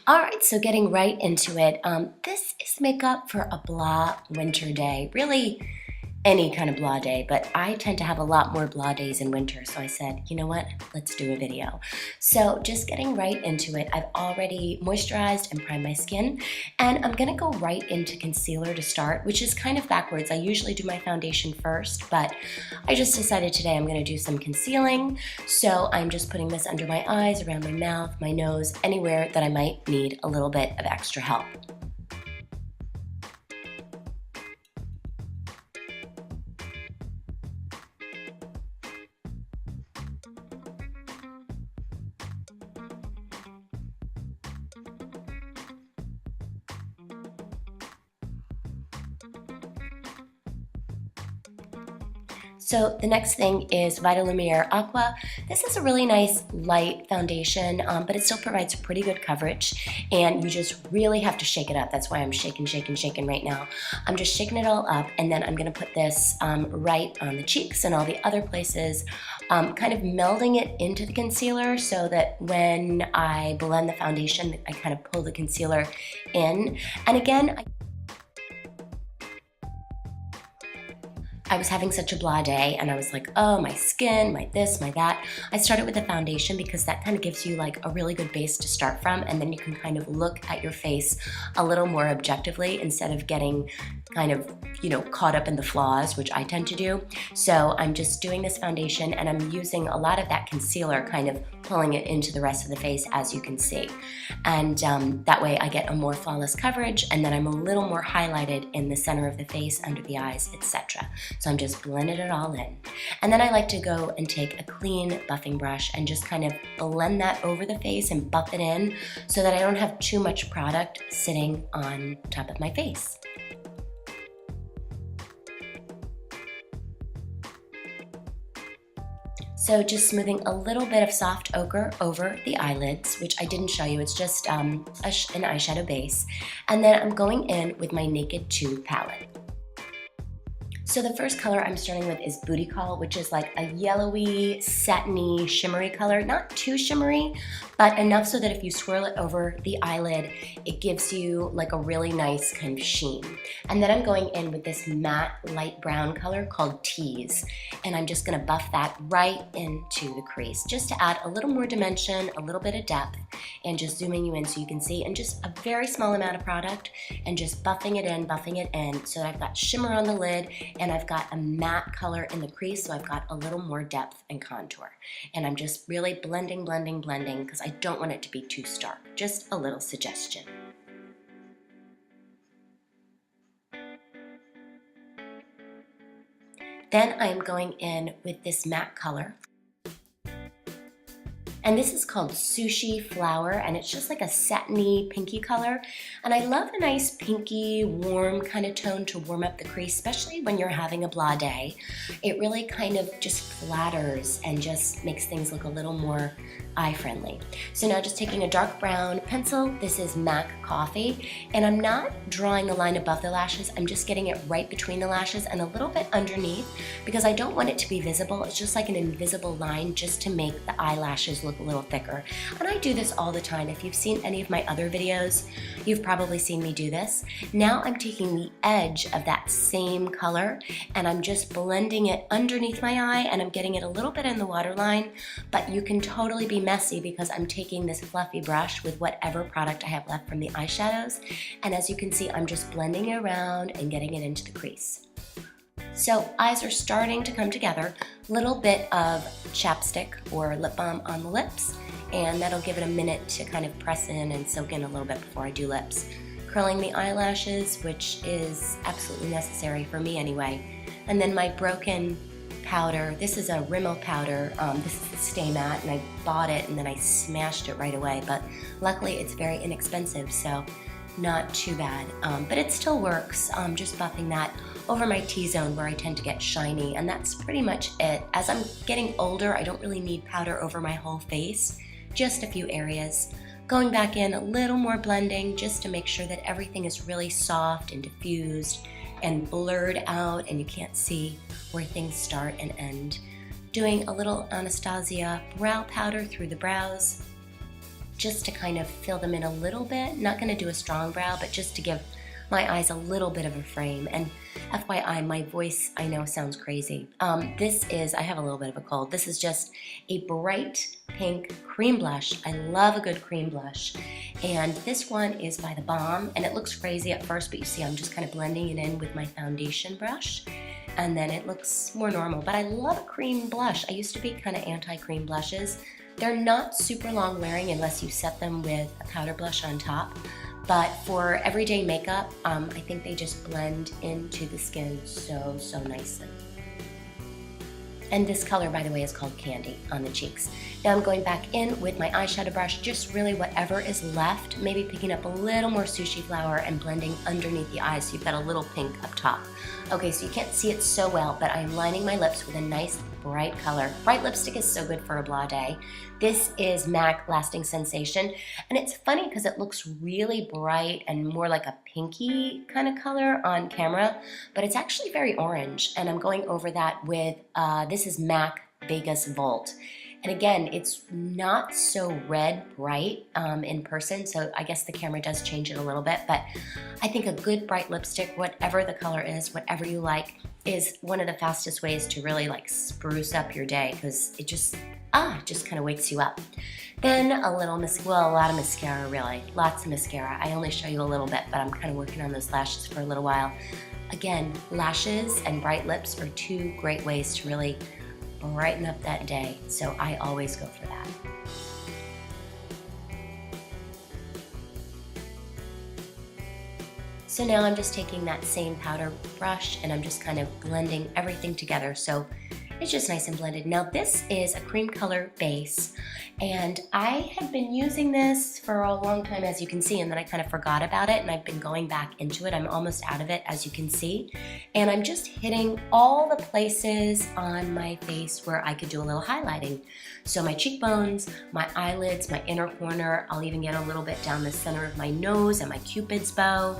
All right, so getting right into it. This is makeup for a blah winter day. Really, any kind of blah day, but I tend to have a lot more blah days in winter, so I said, you know what, let's do a video. So just getting right into it, I've already moisturized and primed my skin, and I'm gonna go right into concealer to start, which is kind of backwards. I usually do my foundation first, but I just decided today I'm gonna do some concealing, so I'm just putting this under my eyes, around my mouth, my nose, anywhere that I might need a little bit of extra help. So the next thing is Vitalumiere Aqua. This is a really nice light foundation, but it still provides pretty good coverage, and you just really have to shake it up. That's why I'm shaking right now. I'm just shaking it all up, and then I'm gonna put this right on the cheeks and all the other places, kind of melding it into the concealer so that when I blend the foundation, I kind of pull the concealer in. And again, I was having such a blah day and I was like, oh, my skin, my this, my that. I started with the foundation because that kind of gives you like a really good base to start from, and then you can kind of look at your face a little more objectively instead of getting kind of, caught up in the flaws, which I tend to do. So I'm just doing this foundation and I'm using a lot of that concealer, kind of pulling it into the rest of the face, as you can see. And that way I get a more flawless coverage, and then I'm a little more highlighted in the center of the face, under the eyes, etc. So I'm just blending it all in. And then I like to go and take a clean buffing brush and just kind of blend that over the face and buff it in so that I don't have too much product sitting on top of my face. So just smoothing a little bit of soft ochre over the eyelids, which I didn't show you, it's just an eyeshadow base. And then I'm going in with my Naked 2 palette. So the first color I'm starting with is Booty Call, which is like a yellowy, satiny, shimmery color. Not too shimmery, but enough so that if you swirl it over the eyelid, it gives you like a really nice kind of sheen. And then I'm going in with this matte light brown color called Tease. And I'm just gonna buff that right into the crease, just to add a little more dimension, a little bit of depth, and just zooming you in so you can see, and just a very small amount of product, and just buffing it in, so that I've got shimmer on the lid, and I've got a matte color in the crease, so I've got a little more depth and contour. And I'm just really blending, because I don't want it to be too stark. Just a little suggestion. Then I'm going in with this matte color. And this is called Sushi Flower, and it's just like a satiny pinky color. And I love a nice pinky, warm kind of tone to warm up the crease, especially when you're having a blah day. It really kind of just flatters and just makes things look a little more eye-friendly. So now just taking a dark brown pencil, this is MAC Coffee, and I'm not drawing a line above the lashes, I'm just getting it right between the lashes and a little bit underneath, because I don't want it to be visible. It's just like an invisible line, just to make the eyelashes look a little thicker. And I do this all the time. If you've seen any of my other videos, you've probably seen me do this. Now I'm taking the edge of that same color and I'm just blending it underneath my eye, and I'm getting it a little bit in the waterline, but you can totally be messy because I'm taking this fluffy brush with whatever product I have left from the eyeshadows, and as you can see, I'm just blending it around and getting it into the crease. So eyes are starting to come together. Little bit of chapstick or lip balm on the lips, and that'll give it a minute to kind of press in and soak in a little bit before I do lips. Curling the eyelashes, which is absolutely necessary for me anyway. And then my broken powder, this is a Rimmel powder, this is the Stay Matte, and I bought it and then I smashed it right away, but luckily it's very inexpensive, so not too bad. But it still works. Just buffing that over my T-zone where I tend to get shiny, and that's pretty much it. As I'm getting older, I don't really need powder over my whole face, just a few areas. Going back in, a little more blending just to make sure that everything is really soft and diffused and blurred out and you can't see where things start and end. Doing a little Anastasia brow powder through the brows, just to kind of fill them in a little bit. Not gonna do a strong brow, but just to give my eyes a little bit of a frame. And FYI, my voice, I know, sounds crazy. This is, I have a little bit of a cold. This is just a bright pink cream blush. I love a good cream blush. And this one is by The Balm, and it looks crazy at first, but you see I'm just kind of blending it in with my foundation brush. And then it looks more normal, but I love a cream blush. I used to be kind of anti-cream blushes. They're not super long wearing unless you set them with a powder blush on top. But for everyday makeup, I think they just blend into the skin so nicely. And this color, by the way, is called Candy on the cheeks. Now I'm going back in with my eyeshadow brush, just really whatever is left, maybe picking up a little more Sushi Flower and blending underneath the eyes so you've got a little pink up top. Okay, so you can't see it so well, but I'm lining my lips with a nice bright color. Bright lipstick is so good for a blah day. This is MAC Lasting Sensation, and it's funny because it looks really bright and more like a pinky kind of color on camera, but it's actually very orange, and I'm going over that with, this is MAC Vegas Volt. And again, it's not so red bright in person, so I guess the camera does change it a little bit, but I think a good bright lipstick, whatever the color is, whatever you like, is one of the fastest ways to really like spruce up your day, because it just kind of wakes you up. Then a lot of mascara really, lots of mascara. I only show you a little bit, but I'm kind of working on those lashes for a little while. Again, lashes and bright lips are two great ways to really brighten up that day, so I always go for that. So now I'm just taking that same powder brush and I'm just kind of blending everything together so it's just nice and blended. Now this is a cream color base, and I had been using this for a long time, as you can see, and then I kind of forgot about it, and I've been going back into it. I'm almost out of it, as you can see, and I'm just hitting all the places on my face where I could do a little highlighting. So my cheekbones, my eyelids, my inner corner, I'll even get a little bit down the center of my nose and my Cupid's bow,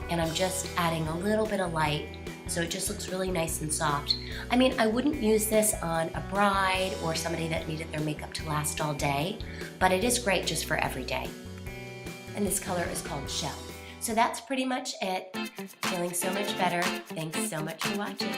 and I'm just adding a little bit of light so it just looks really nice and soft. I mean, I wouldn't use this on a bride or somebody that needed their makeup to last all day, but it is great just for every day. And this color is called Shell. So that's pretty much it. Feeling so much better. Thanks so much for watching.